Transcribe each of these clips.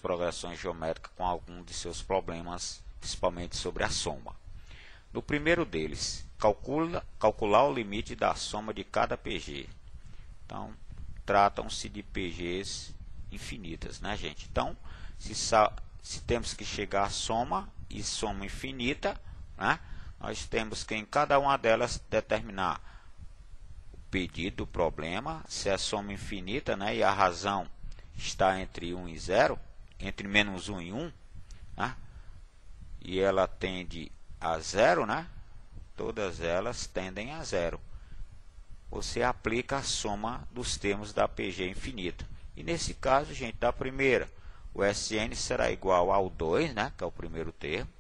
progressões geométricas com algum de seus problemas, principalmente sobre a soma. No primeiro deles, calcular o limite da soma de cada PG. Então, tratam-se de PGs infinitas, né, gente? Então, se temos que chegar à soma e soma infinita, né, nós temos que em cada uma delas determinar o pedido do problema, se é soma infinita, né, e a razão está entre 1 e 0, entre menos 1 e 1, né, e ela tende a 0, né, todas elas tendem a 0. Você aplica a soma dos termos da PG infinita. E nesse caso, gente, da primeira, o Sn será igual ao 2, né, que é o primeiro termo,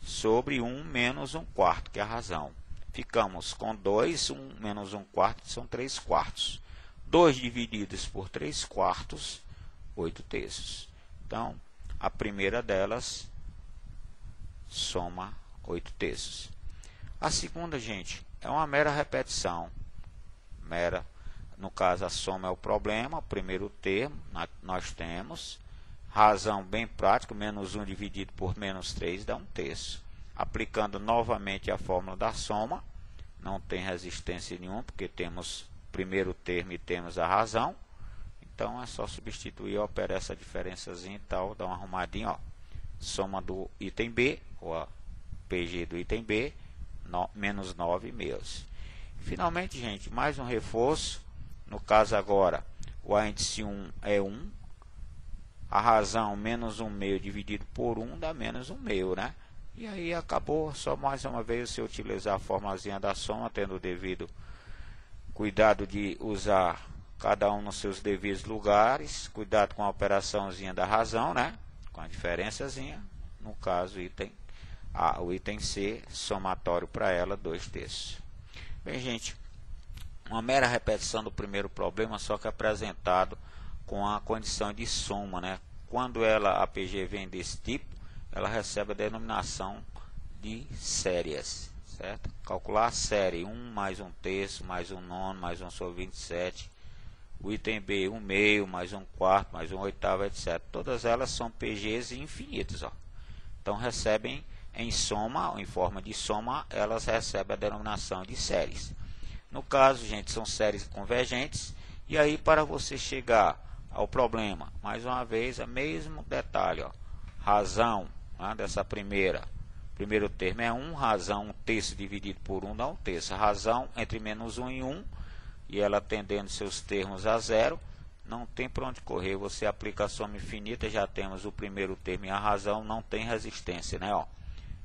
sobre 1 menos 1 quarto, que é a razão. Ficamos com 2, 1 menos 1 quarto, são 3 quartos. 2 divididos por 3 quartos, 8 terços. Então, a primeira delas soma 8 terços. A segunda, gente, é uma mera repetição. No caso, a soma é o problema, o primeiro termo, nós temos. Razão bem prática, menos 1 dividido por menos 3 dá 1 terço. Aplicando novamente a fórmula da soma, não tem resistência nenhuma, porque temos o primeiro termo e temos a razão. Então, é só substituir, operar essa diferençazinha e tal, dá uma arrumadinha, ó. Soma do item B, ou a PG do item B, menos 9 meios. Finalmente, gente, mais um reforço. No caso agora, o índice 1 é 1. A razão menos 1 meio dividido por 1 dá menos 1 meio, né? E aí acabou, só mais uma vez você utilizar a formulazinha da soma, tendo o devido cuidado de usar cada um nos seus devidos lugares. Cuidado com a operaçãozinha da razão, né? Com a diferençazinha. No caso, o item C, somatório para ela, 2 terços. Bem, gente, uma mera repetição do primeiro problema, só que apresentado com a condição de soma, né? Quando a PG vem desse tipo, ela recebe a denominação de séries, certo? Calcular a série 1 mais 1 terço, mais 1 nono, mais 1 sobre 27. O item B, 1 meio, mais 1 quarto, mais 1 oitavo, etc. Todas elas são PGs infinitas, ó. Então, recebem em soma, ou em forma de soma, elas recebem a denominação de séries. No caso, gente, são séries convergentes. E aí, para você chegar ao problema, mais uma vez, o mesmo detalhe, ó. Razão, né, dessa primeiro termo é 1, razão 1 terço dividido por 1 dá 1 terço. Razão entre menos 1 e 1, e ela tendendo seus termos a 0, não tem para onde correr. Você aplica a soma infinita, já temos o primeiro termo e a razão, não tem resistência, né, ó.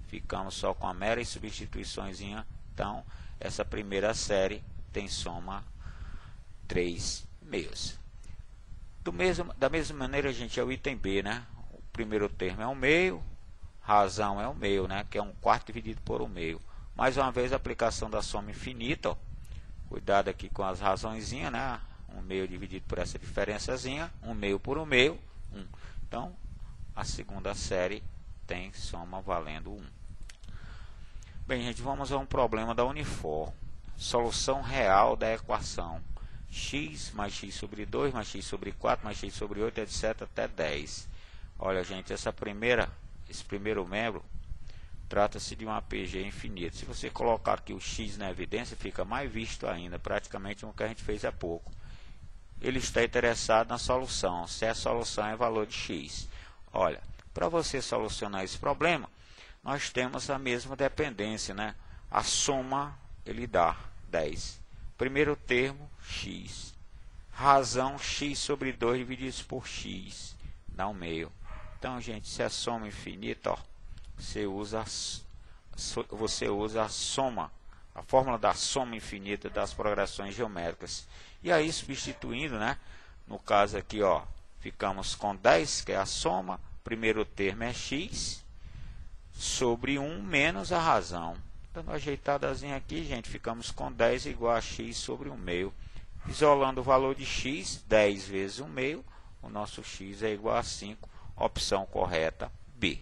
Ficamos só com a mera substituiçõezinha. Então, essa primeira série tem soma 3 meios. Da mesma maneira, gente, é o item B, né? O primeiro termo é 1 meio, razão é 1 meio, né? Que é 1 quarto dividido por 1 meio. Mais uma vez, a aplicação da soma infinita, ó. Cuidado aqui com as razõezinhas, né? 1 meio dividido por essa diferençazinha, 1 meio por 1 meio, 1. Então, a segunda série tem soma valendo 1. Bem, gente, vamos a um problema da Unifor. Solução real da equação x mais x sobre 2, mais x sobre 4, mais x sobre 8, etc. até 10. Olha, gente, esse primeiro membro trata-se de uma PG infinita. Se você colocar aqui o x na evidência, fica mais visto ainda, praticamente o que a gente fez há pouco. Ele está interessado na solução, se a solução é valor de x. Olha, para você solucionar esse problema, nós temos a mesma dependência, né? A soma, ele dá 10. Primeiro termo, x. Razão, x sobre 2 dividido por x, dá 1 meio. Então, gente, se é soma infinita, ó, você usa a soma, a fórmula da soma infinita das progressões geométricas. E aí, substituindo, né? No caso aqui, ó, ficamos com 10, que é a soma. Primeiro termo é x sobre 1 menos a razão. Dando uma ajeitadazinha aqui, gente, ficamos com 10 igual a x sobre 1 meio. Isolando o valor de x, 10 vezes 1 meio, o nosso x é igual a 5. Opção correta, B.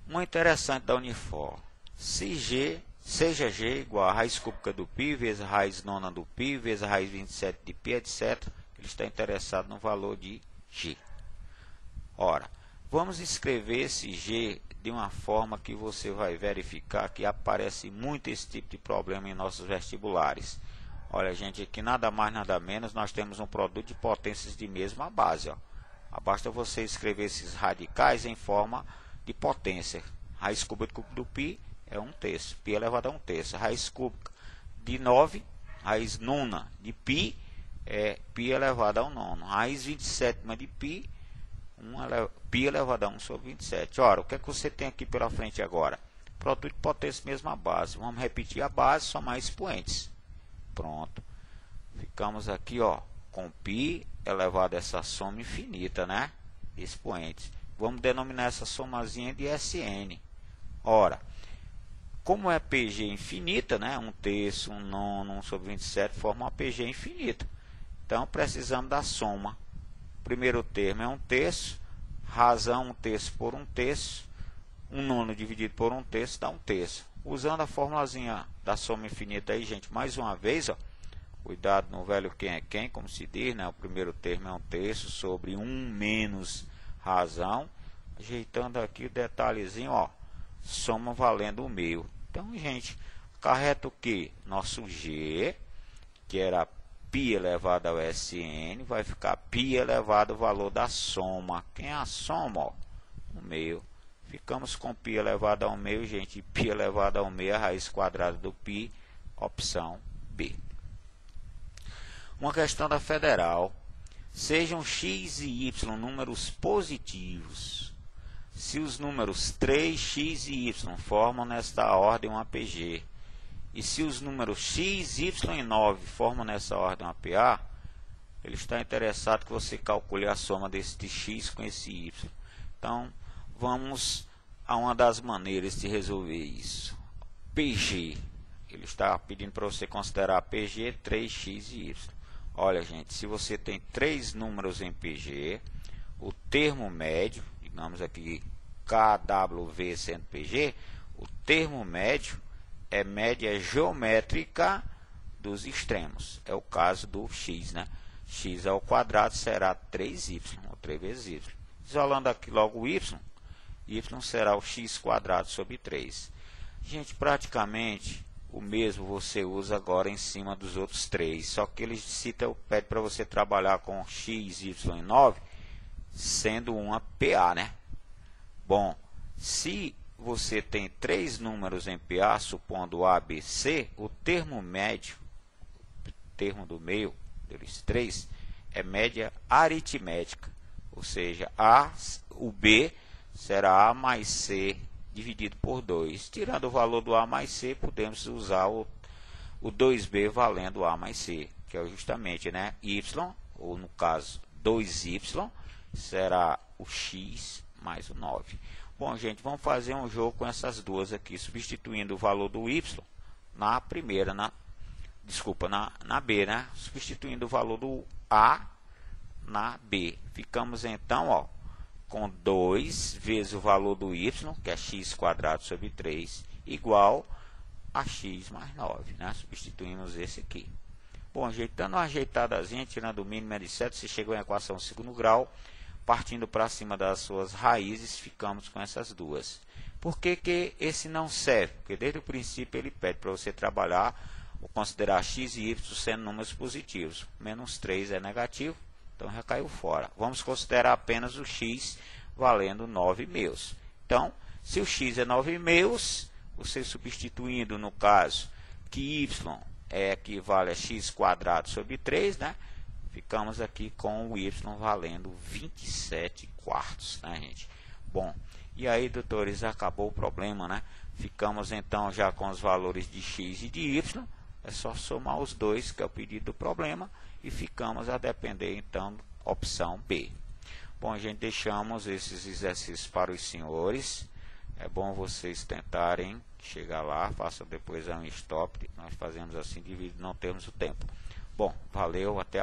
Uma interessante da Unifor. Seja g igual a raiz cúbica do π vezes a raiz nona do π vezes a raiz 27 de π, etc. Ele está interessado no valor de g. Ora, vamos escrever esse G de uma forma que você vai verificar que aparece muito esse tipo de problema em nossos vestibulares. Olha, gente, aqui nada mais nada menos, nós temos um produto de potências de mesma base. Ó. Basta você escrever esses radicais em forma de potência. Raiz cúbica do π é 1/3, π elevado a 1/3. Raiz cúbica de 9, raiz nona de π é π elevado a 1/9. Raiz 27ª de π, π elevado a 1 sobre 27. Ora, o que é que você tem aqui pela frente agora? Produto de potência mesma base. Vamos repetir a base, somar expoentes. Pronto. Ficamos aqui, ó, com π elevado a essa soma infinita, né? Expoentes. Vamos denominar essa somazinha de Sn. Ora, como é PG infinita, né? 1/3, 1/9, 1 sobre 27, forma uma PG infinita. Então, precisamos da soma. O primeiro termo é 1/3, razão 1/3 por 1/3, 1/9 dividido por 1/3 dá 1/3. Usando a formulazinha da soma infinita aí, gente, mais uma vez, ó, cuidado no velho quem é quem, como se diz, né? O primeiro termo é 1/3 sobre 1 menos razão. Ajeitando aqui o detalhezinho, ó, soma valendo o meio. Então, gente, acarreta o que? Nosso G, que era π elevado ao Sn, vai ficar π elevado ao valor da soma. Quem é a soma? Ó, o meio. Ficamos com π elevado ao meio, gente. Π elevado ao meio é a raiz quadrada do π, opção B. Uma questão da federal. Sejam x e y números positivos. Se os números 3, x e y formam nesta ordem uma PG, e se os números x, y e 9 formam nessa ordem uma PA, ele está interessado que você calcule a soma desse x com esse y. Então, vamos a uma das maneiras de resolver isso. PG, ele está pedindo para você considerar PG 3x e y. Olha, gente, se você tem 3 números em PG, o termo médio, digamos aqui KWV sendo PG, o termo médio é média geométrica dos extremos. É o caso do x, né? X ao quadrado será 3y, ou 3 vezes y. Isolando aqui logo o y será o x quadrado sobre 3. Gente, praticamente o mesmo você usa agora em cima dos outros 3. Só que ele pede para você trabalhar com x, y e 9, sendo uma PA, né? Bom, se você tem 3 números em PA, supondo A, B, C, o termo médio, o termo do meio deles 3, é média aritmética. Ou seja, o B será A mais C dividido por 2. Tirando o valor do A mais C, podemos usar o 2B valendo A mais C, que é justamente, né, Y, ou no caso 2Y, será o X mais o 9. Bom, gente, vamos fazer um jogo com essas duas aqui, substituindo o valor do Y na primeira, na B, né? Substituindo o valor do A na B. Ficamos então, ó, com 2 vezes o valor do y, que é x quadrado sobre 3, igual a x mais 9, né? Substituímos esse aqui. Bom, dando uma ajeitadazinha, tirando o mínimo de 7, você chegou em equação segundo grau. Partindo para cima das suas raízes, ficamos com essas duas. Por que que esse não serve? Porque desde o princípio ele pede para você trabalhar ou considerar x e y sendo números positivos. Menos 3 é negativo, então já caiu fora. Vamos considerar apenas o x valendo 9 meios. Então, se o x é 9 meios, você substituindo no caso que y equivale a x quadrado sobre 3, né? Ficamos aqui com o y valendo 27 quartos, né, gente? Bom, e aí, doutores, acabou o problema, né? Ficamos então já com os valores de x e de y. É só somar os dois, que é o pedido do problema, e ficamos a depender então opção B. Bom, gente, deixamos esses exercícios para os senhores. É bom vocês tentarem chegar lá, façam depois um stop. Nós fazemos assim devido não termos o tempo. Bom, valeu, até a